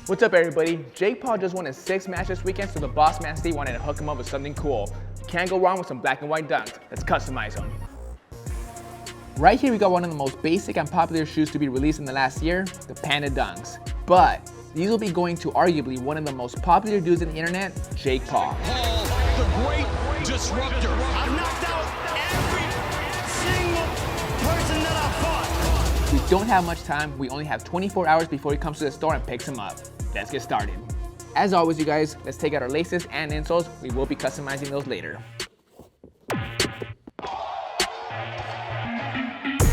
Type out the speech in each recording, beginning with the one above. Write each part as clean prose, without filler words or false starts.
What's up everybody? Jake Paul just won his 6th match this weekend, so the boss man Steve wanted to hook him up with something cool. Can't go wrong with some black and white dunks. Let's customize them. Right here we got one of the most basic and popular shoes to be released in the last year, the Panda Dunks. But these will be going to arguably one of the most popular dudes in the internet, Jake Paul. Paul, the great disruptor. I've knocked out every single person that I've fought. We don't have much time. We only have 24 hours before he comes to the store and picks him up. Let's get started. As always, you guys, let's take out our laces and insoles. We will be customizing those later. I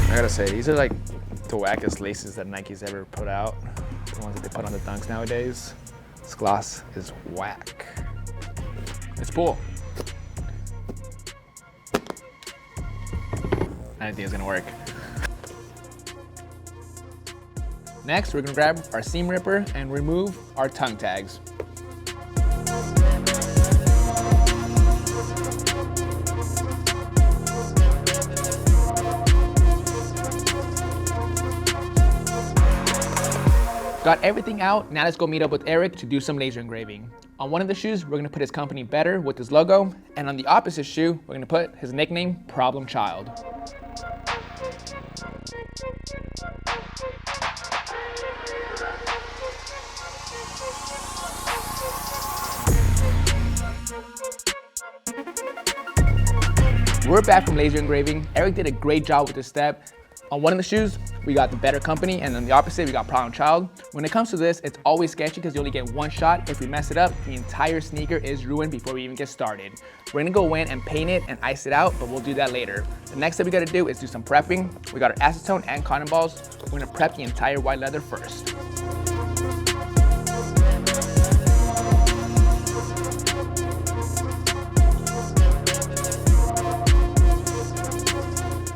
gotta say, these are like the wackest laces that Nike's ever put out. The ones that they put on the Dunks nowadays. This gloss is whack. Let's pull. I didn't think it was gonna work. Next, we're gonna grab our seam ripper and remove our tongue tags. Got everything out, now let's go meet up with Eric to do some laser engraving. On one of the shoes, we're gonna put his company betr with his logo, and on the opposite shoe, we're gonna put his nickname, Problem Child. We're back from laser engraving. Eric did a great job with this step. On one of the shoes, we got the betr company, and on the opposite, we got Problem Child. When it comes to this, it's always sketchy because you only get one shot. If we mess it up, the entire sneaker is ruined before we even get started. We're gonna go in and paint it and ice it out, but we'll do that later. The next step we gotta do is do some prepping. We got our acetone and cotton balls. We're gonna prep the entire white leather first.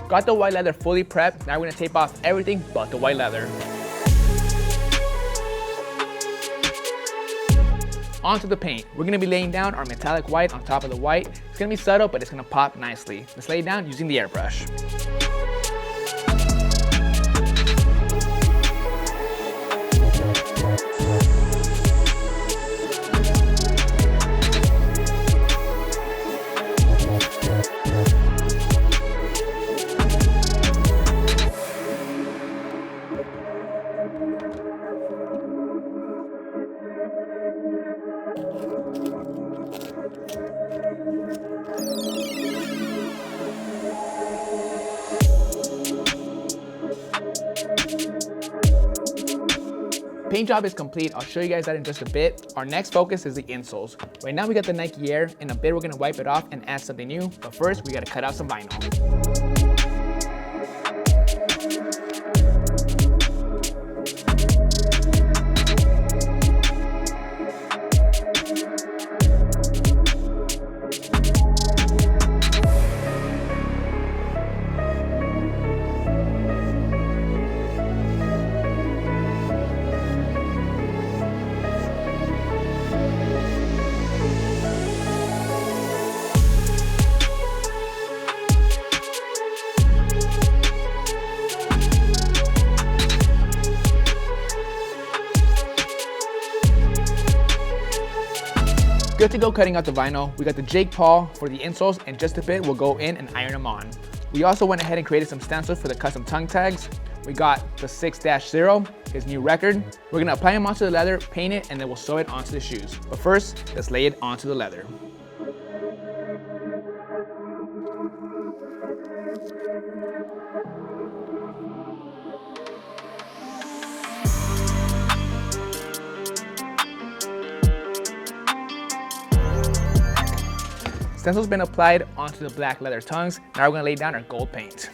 Got the white leather fully prepped. Now we're gonna tape off everything but the white leather. Onto the paint. We're gonna be laying down our metallic white on top of the white. It's gonna be subtle, but it's gonna pop nicely. Let's lay it down using the airbrush. Paint job is complete. I'll show you guys that in just a bit. Our next focus is the insoles. Right now we got the Nike Air. In a bit we're gonna wipe it off and add something new, but first we gotta cut out some vinyl. Good to go cutting out the vinyl. We got the Jake Paul for the insoles, and just a bit we'll go in and iron them on. We also went ahead and created some stencils for the custom tongue tags. We got the 6-0, his new record. We're gonna apply them onto the leather, paint it, and then we'll sew it onto the shoes. But first, let's lay it onto the leather. Stencil's been applied onto the black leather tongues. Now we're gonna lay down our gold paint.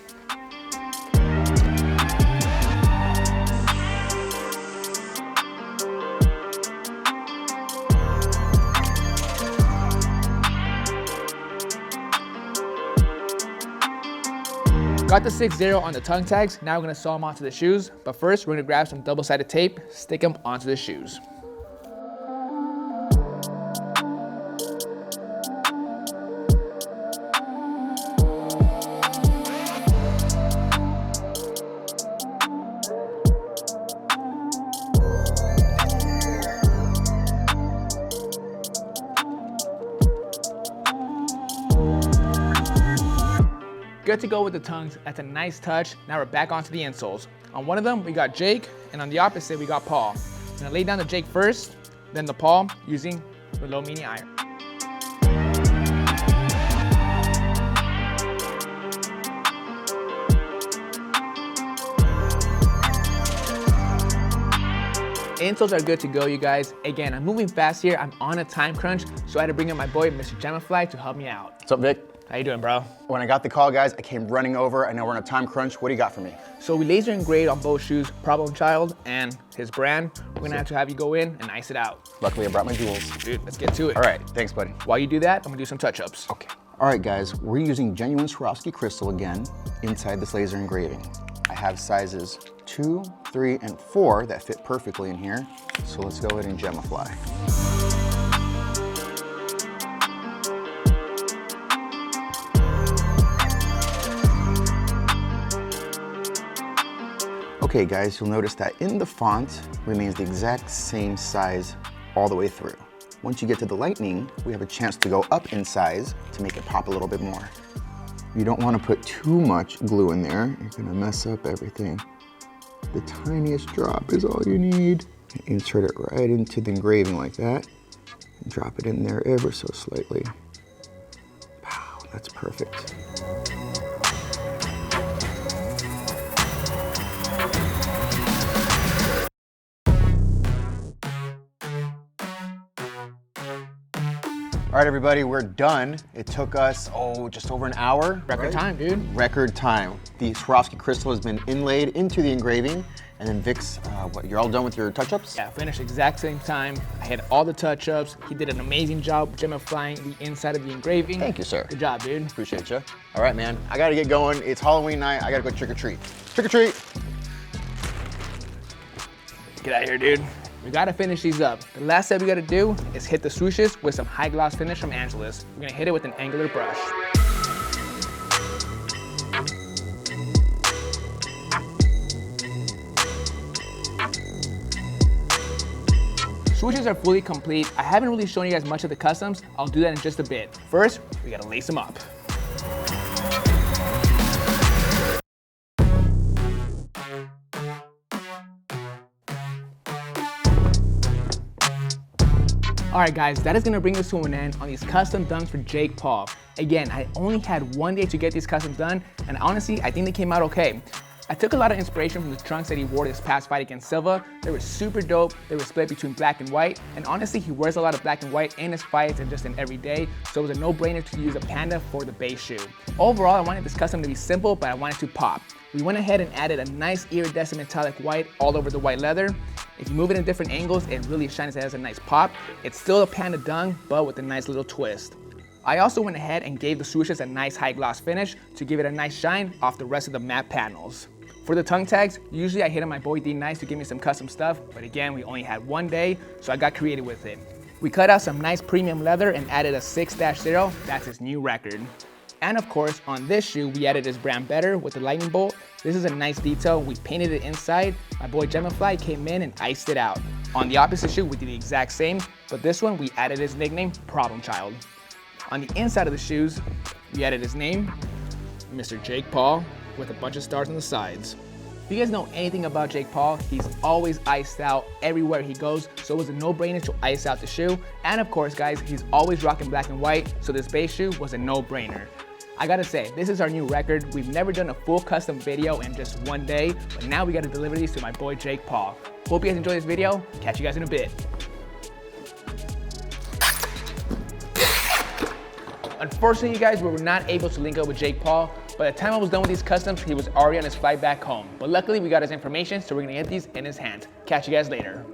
Got the 6-0 on the tongue tags. Now we're gonna sew them onto the shoes. But first, we're gonna grab some double-sided tape, stick them onto the shoes. Good to go with the tongues. That's a nice touch. Now we're back onto the insoles. On one of them, we got Jake, and on the opposite, we got Paul. I'm gonna lay down the Jake first, then the Paul, using the low mini iron. Insoles are good to go, you guys. Again, I'm moving fast here. I'm on a time crunch, so I had to bring in my boy, Mr. Gemifly, to help me out. What's up, Vic? How you doing, bro? When I got the call, guys, I came running over. I know we're on a time crunch. What do you got for me? So we laser engraved on both shoes, Problem Child and his brand. We're gonna have to have you go in and ice it out. Luckily, I brought my jewels. Dude, let's get to it. All right, thanks, buddy. While you do that, I'm gonna do some touch-ups. Okay. All right, guys, we're using genuine Swarovski crystal again inside this laser engraving. I have sizes 2, 3, and 4 that fit perfectly in here. So let's go ahead and Gemify. Okay guys, you'll notice that in the font remains the exact same size all the way through. Once you get to the lightning, we have a chance to go up in size to make it pop a little bit more. You don't want to put too much glue in there. You're gonna mess up everything. The tiniest drop is all you need. Insert it right into the engraving like that. And drop it in there ever so slightly. Wow, that's perfect. All right, everybody, we're done. It took us, just over an hour. Record time, dude. Record time. The Swarovski crystal has been inlaid into the engraving, and then Vick's, you're all done with your touch-ups? Yeah, finished exact same time. I had all the touch-ups. He did an amazing job gemifying the inside of the engraving. Thank you, sir. Good job, dude. Appreciate you. All right, man, I gotta get going. It's Halloween night. I gotta go trick-or-treat. Trick-or-treat. Get out of here, dude. We gotta finish these up. The last step we gotta do is hit the swooshes with some high gloss finish from Angelus. We're gonna hit it with an angular brush. Swooshes are fully complete. I haven't really shown you guys much of the customs. I'll do that in just a bit. First, we gotta lace them up. All right, guys, that is gonna bring us to an end on these custom dunks for Jake Paul. Again, I only had one day to get these customs done, and honestly, I think they came out okay. I took a lot of inspiration from the trunks that he wore this past fight against Silva. They were super dope. They were split between black and white, and honestly, he wears a lot of black and white in his fights and just in every day, so it was a no-brainer to use a Panda for the base shoe. Overall, I wanted this custom to be simple, but I wanted to pop. We went ahead and added a nice iridescent metallic white all over the white leather. If you move it in different angles, it really shines and has a nice pop. It's still a Panda Dunk, but with a nice little twist. I also went ahead and gave the swooshes a nice high gloss finish to give it a nice shine off the rest of the matte panels. For the tongue tags, usually I hit on my boy D Nice to give me some custom stuff, but again, we only had one day, so I got creative with it. We cut out some nice premium leather and added a 6-0, that's his new record. And of course, on this shoe, we added his brand betr with the lightning bolt. This is a nice detail. We painted it inside. My boy Gemifly came in and iced it out. On the opposite shoe, we did the exact same, but this one, we added his nickname, Problem Child. On the inside of the shoes, we added his name, Mr. Jake Paul, with a bunch of stars on the sides. If you guys know anything about Jake Paul, he's always iced out everywhere he goes, so it was a no-brainer to ice out the shoe. And of course, guys, he's always rocking black and white, so this base shoe was a no-brainer. I gotta say, this is our new record. We've never done a full custom video in just one day, but now we gotta deliver these to my boy Jake Paul. Hope you guys enjoyed this video. Catch you guys in a bit. Unfortunately, you guys, we were not able to link up with Jake Paul. By the time I was done with these customs, he was already on his flight back home. But luckily, we got his information, so we're gonna get these in his hands. Catch you guys later.